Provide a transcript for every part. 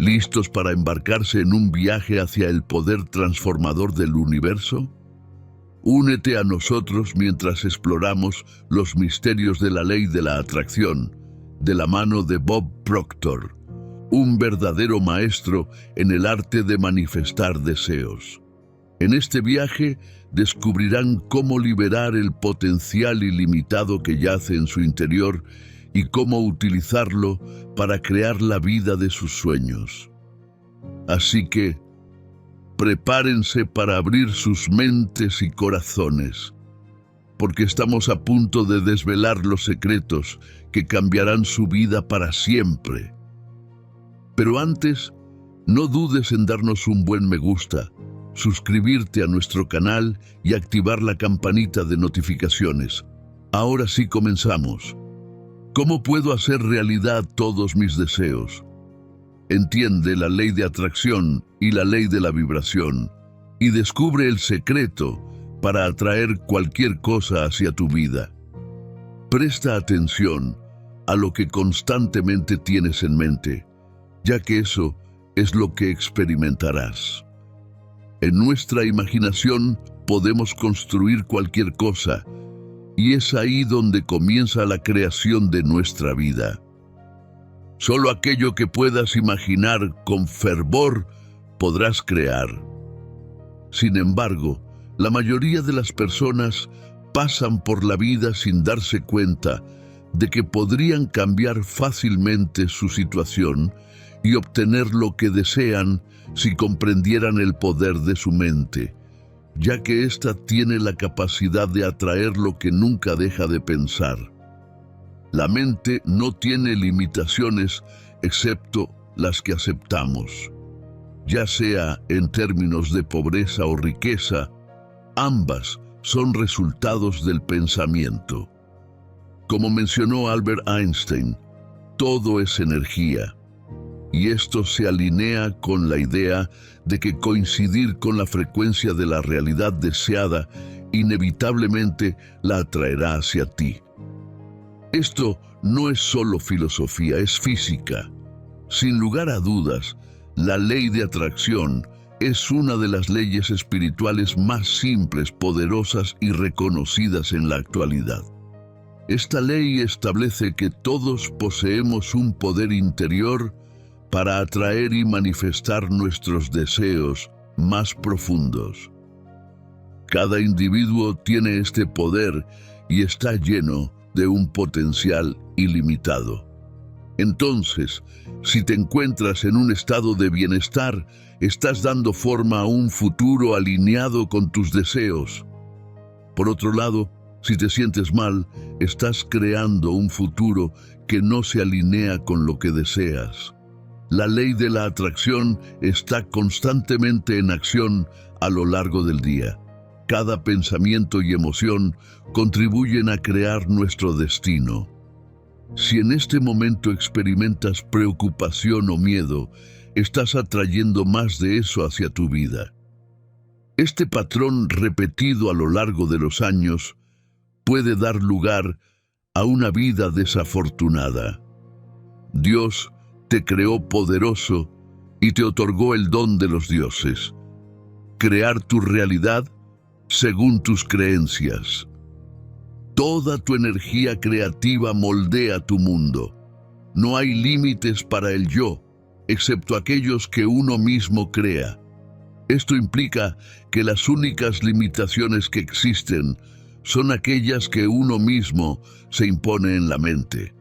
¿Listos para embarcarse en un viaje hacia el poder transformador del universo? Únete a nosotros mientras exploramos los misterios de la ley de la atracción, de la mano de Bob Proctor, un verdadero maestro en el arte de manifestar deseos. En este viaje descubrirán cómo liberar el potencial ilimitado que yace en su interior y cómo utilizarlo para crear la vida de sus sueños. Así que, prepárense para abrir sus mentes y corazones, porque estamos a punto de desvelar los secretos que cambiarán su vida para siempre. Pero antes, no dudes en darnos un buen me gusta, suscribirte a nuestro canal y activar la campanita de notificaciones. Ahora sí comenzamos. ¿Cómo puedo hacer realidad todos mis deseos? Entiende la ley de atracción y la ley de la vibración y descubre el secreto para atraer cualquier cosa hacia tu vida. Presta atención a lo que constantemente tienes en mente, ya que eso es lo que experimentarás. En nuestra imaginación podemos construir cualquier cosa, y es ahí donde comienza la creación de nuestra vida. Solo aquello que puedas imaginar con fervor podrás crear. Sin embargo, la mayoría de las personas pasan por la vida sin darse cuenta de que podrían cambiar fácilmente su situación y obtener lo que desean si comprendieran el poder de su mente, ya que ésta tiene la capacidad de atraer lo que nunca deja de pensar. La mente no tiene limitaciones excepto las que aceptamos. Ya sea en términos de pobreza o riqueza, ambas son resultados del pensamiento. Como mencionó Albert Einstein, todo es energía, y esto se alinea con la idea de que coincidir con la frecuencia de la realidad deseada inevitablemente la atraerá hacia ti. Esto no es solo filosofía, es física. Sin lugar a dudas, la ley de atracción es una de las leyes espirituales más simples, poderosas y reconocidas en la actualidad. Esta ley establece que todos poseemos un poder interior para atraer y manifestar nuestros deseos más profundos. Cada individuo tiene este poder y está lleno de un potencial ilimitado. Entonces, si te encuentras en un estado de bienestar, estás dando forma a un futuro alineado con tus deseos. Por otro lado, si te sientes mal, estás creando un futuro que no se alinea con lo que deseas. La ley de la atracción está constantemente en acción a lo largo del día. Cada pensamiento y emoción contribuyen a crear nuestro destino. Si en este momento experimentas preocupación o miedo, estás atrayendo más de eso hacia tu vida. Este patrón repetido a lo largo de los años puede dar lugar a una vida desafortunada. Dios te creó poderoso y te otorgó el don de los dioses: crear tu realidad según tus creencias. Toda tu energía creativa moldea tu mundo. No hay límites para el yo, excepto aquellos que uno mismo crea. Esto implica que las únicas limitaciones que existen son aquellas que uno mismo se impone en la mente.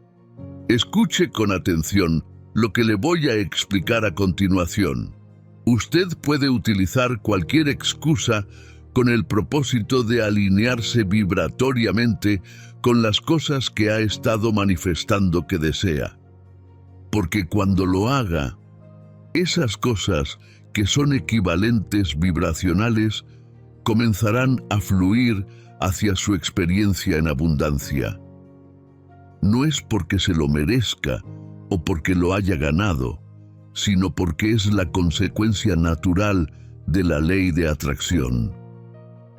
Escuche con atención lo que le voy a explicar a continuación. Usted puede utilizar cualquier excusa con el propósito de alinearse vibratoriamente con las cosas que ha estado manifestando que desea. Porque cuando lo haga, esas cosas que son equivalentes vibracionales comenzarán a fluir hacia su experiencia en abundancia. No es porque se lo merezca o porque lo haya ganado, sino porque es la consecuencia natural de la ley de atracción.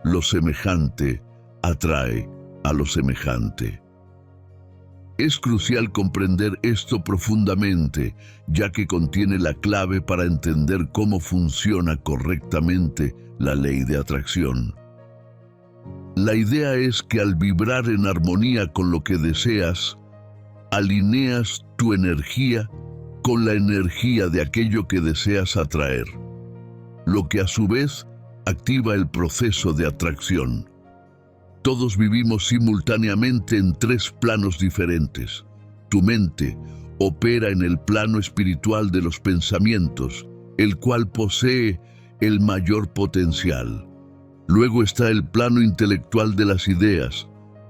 Lo semejante atrae a lo semejante. Es crucial comprender esto profundamente, ya que contiene la clave para entender cómo funciona correctamente la ley de atracción. La idea es que al vibrar en armonía con lo que deseas, alineas tu energía con la energía de aquello que deseas atraer, lo que a su vez activa el proceso de atracción. Todos vivimos simultáneamente en tres planos diferentes. Tu mente opera en el plano espiritual de los pensamientos, el cual posee el mayor potencial. Luego está el plano intelectual de las ideas,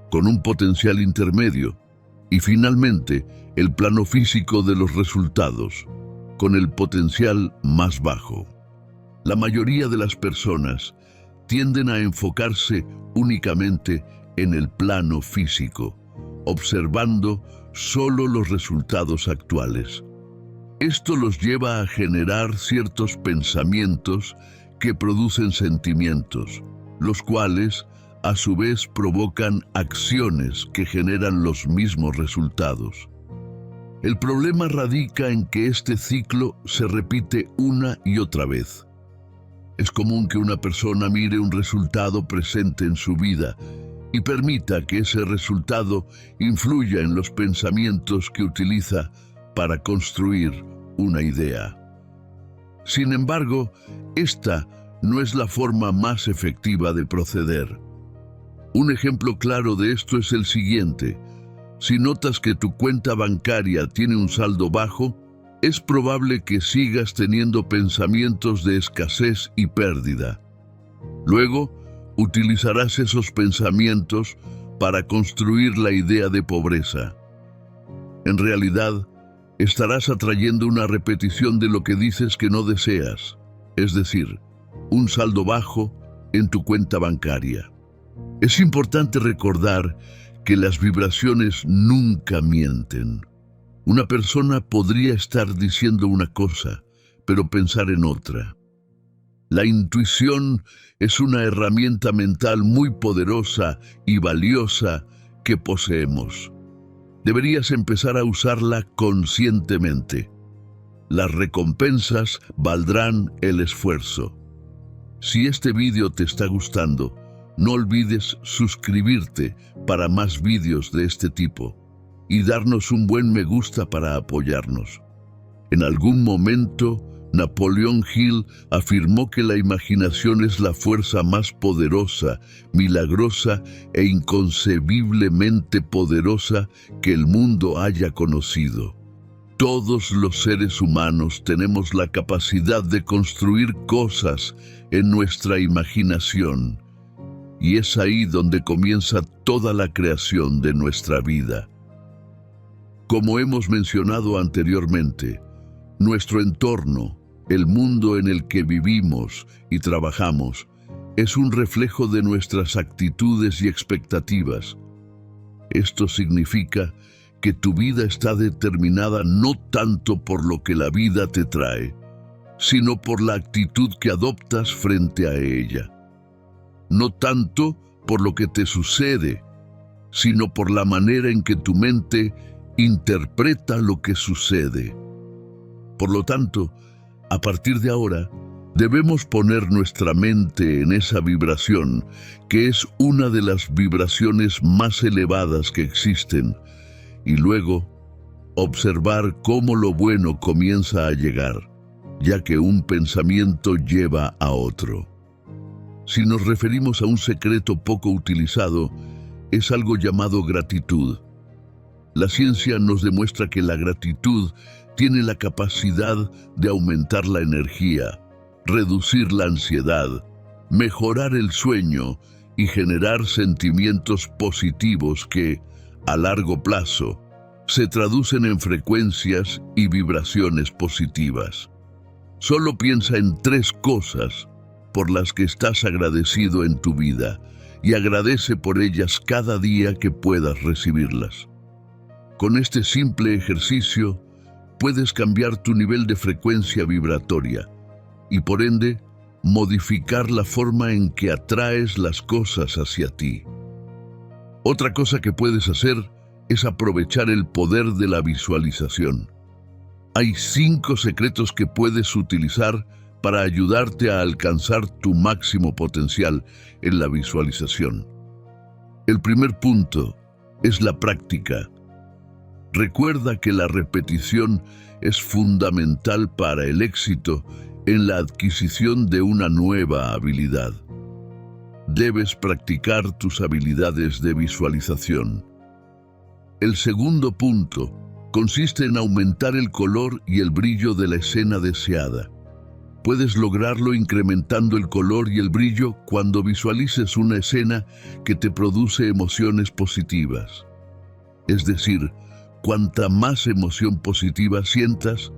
con un potencial intermedio. Y finalmente, el plano físico de los resultados, con el potencial más bajo. La mayoría de las personas tienden a enfocarse únicamente en el plano físico, observando solo los resultados actuales. Esto los lleva a generar ciertos pensamientos que producen sentimientos, los cuales a su vez provocan acciones que generan los mismos resultados. El problema radica en que este ciclo se repite una y otra vez. Es común que una persona mire un resultado presente en su vida y permita que ese resultado influya en los pensamientos que utiliza para construir una idea. Sin embargo, esta no es la forma más efectiva de proceder. Un ejemplo claro de esto es el siguiente. Si notas que tu cuenta bancaria tiene un saldo bajo, es probable que sigas teniendo pensamientos de escasez y pérdida. Luego, utilizarás esos pensamientos para construir la idea de pobreza. En realidad, estarás atrayendo una repetición de lo que dices que no deseas, es decir, un saldo bajo en tu cuenta bancaria. Es importante recordar que las vibraciones nunca mienten. Una persona podría estar diciendo una cosa, pero pensar en otra. La intuición es una herramienta mental muy poderosa y valiosa que poseemos. Deberías empezar a usarla conscientemente. Las recompensas valdrán el esfuerzo. Si este vídeo te está gustando, no olvides suscribirte para más vídeos de este tipo y darnos un buen me gusta para apoyarnos. En algún momento, Napoleón Hill afirmó que la imaginación es la fuerza más poderosa, milagrosa e inconcebiblemente poderosa que el mundo haya conocido. Todos los seres humanos tenemos la capacidad de construir cosas en nuestra imaginación, y es ahí donde comienza toda la creación de nuestra vida. Como hemos mencionado anteriormente, nuestro entorno, el mundo en el que vivimos y trabajamos, es un reflejo de nuestras actitudes y expectativas. Esto significa que tu vida está determinada no tanto por lo que la vida te trae, sino por la actitud que adoptas frente a ella. No tanto por lo que te sucede, sino por la manera en que tu mente interpreta lo que sucede. Por lo tanto, a partir de ahora, debemos poner nuestra mente en esa vibración, que es una de las vibraciones más elevadas que existen, y luego observar cómo lo bueno comienza a llegar, ya que un pensamiento lleva a otro. Si nos referimos a un secreto poco utilizado, es algo llamado gratitud. La ciencia nos demuestra que la gratitud tiene la capacidad de aumentar la energía, reducir la ansiedad, mejorar el sueño y generar sentimientos positivos que, a largo plazo, se traducen en frecuencias y vibraciones positivas. Solo piensa en 3 cosas por las que estás agradecido en tu vida y agradece por ellas cada día que puedas recibirlas. Con este simple ejercicio, puedes cambiar tu nivel de frecuencia vibratoria y, por ende, modificar la forma en que atraes las cosas hacia ti. Otra cosa que puedes hacer es aprovechar el poder de la visualización. Hay 5 secretos que puedes utilizar para ayudarte a alcanzar tu máximo potencial en la visualización. El primer punto es la práctica. Recuerda que la repetición es fundamental para el éxito en la adquisición de una nueva habilidad. Debes practicar tus habilidades de visualización. El segundo punto consiste en aumentar el color y el brillo de la escena deseada. Puedes lograrlo incrementando el color y el brillo cuando visualices una escena que te produce emociones positivas. Es decir, cuanta más emoción positiva sientas,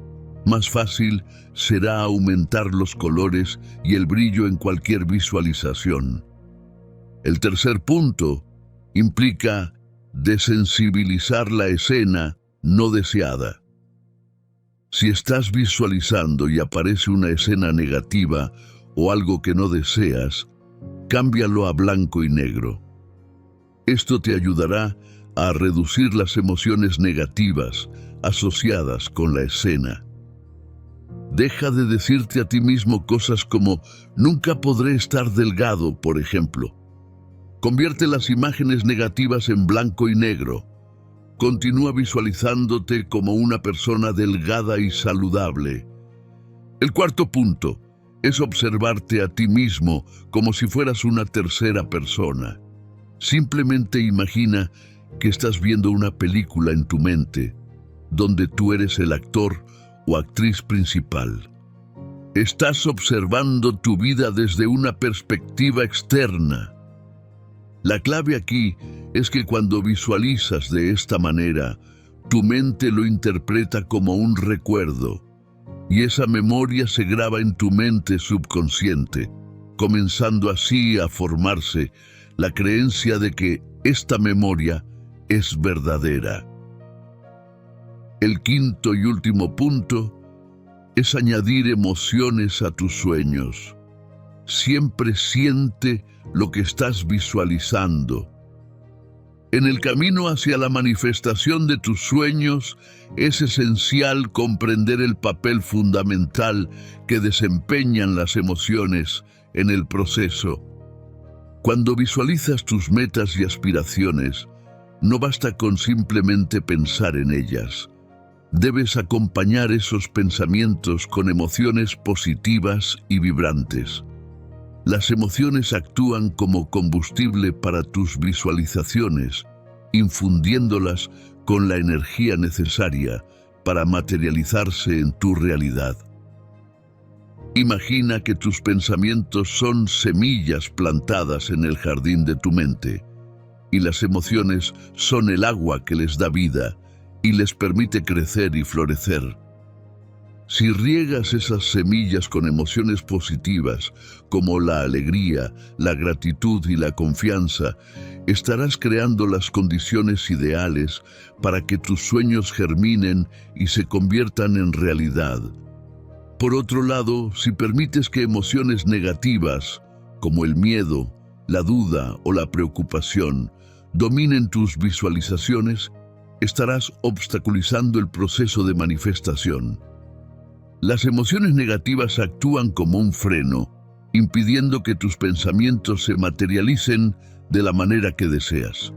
más fácil será aumentar los colores y el brillo en cualquier visualización. El tercer punto implica desensibilizar la escena no deseada. Si estás visualizando y aparece una escena negativa o algo que no deseas, cámbialo a blanco y negro. Esto te ayudará a reducir las emociones negativas asociadas con la escena. Deja de decirte a ti mismo cosas como «nunca podré estar delgado», por ejemplo. Convierte las imágenes negativas en blanco y negro. Continúa visualizándote como una persona delgada y saludable. El cuarto punto es observarte a ti mismo como si fueras una tercera persona. Simplemente imagina que estás viendo una película en tu mente, donde tú eres el actor o actriz principal. Estás observando tu vida desde una perspectiva externa. La clave aquí es que cuando visualizas de esta manera, tu mente lo interpreta como un recuerdo, y esa memoria se graba en tu mente subconsciente, comenzando así a formarse la creencia de que esta memoria es verdadera. El quinto y último punto es añadir emociones a tus sueños. Siempre siente lo que estás visualizando. En el camino hacia la manifestación de tus sueños es esencial comprender el papel fundamental que desempeñan las emociones en el proceso. Cuando visualizas tus metas y aspiraciones, no basta con simplemente pensar en ellas. Debes acompañar esos pensamientos con emociones positivas y vibrantes. Las emociones actúan como combustible para tus visualizaciones, infundiéndolas con la energía necesaria para materializarse en tu realidad. Imagina que tus pensamientos son semillas plantadas en el jardín de tu mente, y las emociones son el agua que les da vida y les permite crecer y florecer. Si riegas esas semillas con emociones positivas, como la alegría, la gratitud y la confianza, estarás creando las condiciones ideales para que tus sueños germinen y se conviertan en realidad. Por otro lado, si permites que emociones negativas, como el miedo, la duda o la preocupación, dominen tus visualizaciones, estarás obstaculizando el proceso de manifestación. Las emociones negativas actúan como un freno, impidiendo que tus pensamientos se materialicen de la manera que deseas.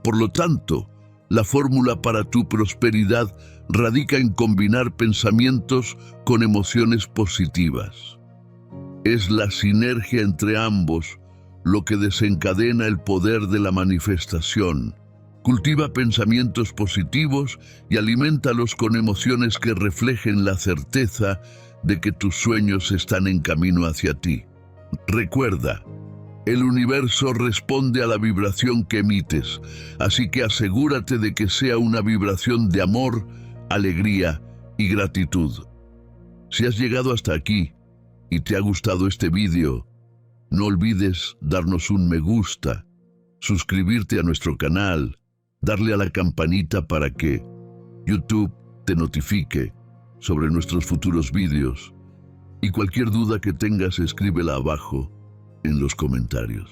Por lo tanto, la fórmula para tu prosperidad radica en combinar pensamientos con emociones positivas. Es la sinergia entre ambos lo que desencadena el poder de la manifestación. Cultiva pensamientos positivos y aliméntalos con emociones que reflejen la certeza de que tus sueños están en camino hacia ti. Recuerda, el universo responde a la vibración que emites, así que asegúrate de que sea una vibración de amor, alegría y gratitud. Si has llegado hasta aquí y te ha gustado este vídeo, no olvides darnos un me gusta, suscribirte a nuestro canal, darle a la campanita para que YouTube te notifique sobre nuestros futuros vídeos, y cualquier duda que tengas escríbela abajo en los comentarios.